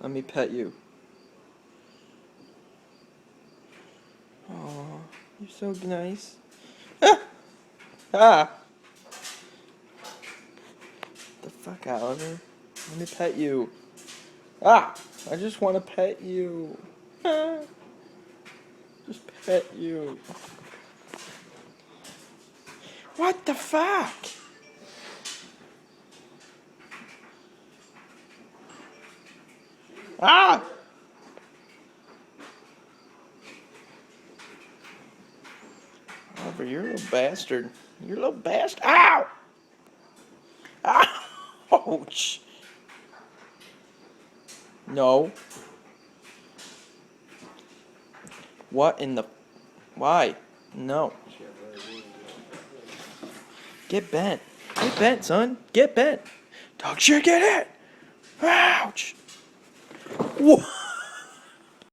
Let me pet you. Oh, you're so nice. Ah! Ah! Get the fuck out of here. Let me pet you. Ah! I just want to pet you. Ah! Just pet you. What the fuck? Ah! Oliver, you're a little bastard. You're a little bastard. Ow! Ouch! No. What in the... Why? No. Get bent. Get bent, son. Get bent. Dog shit, get it! Ouch! Whoa!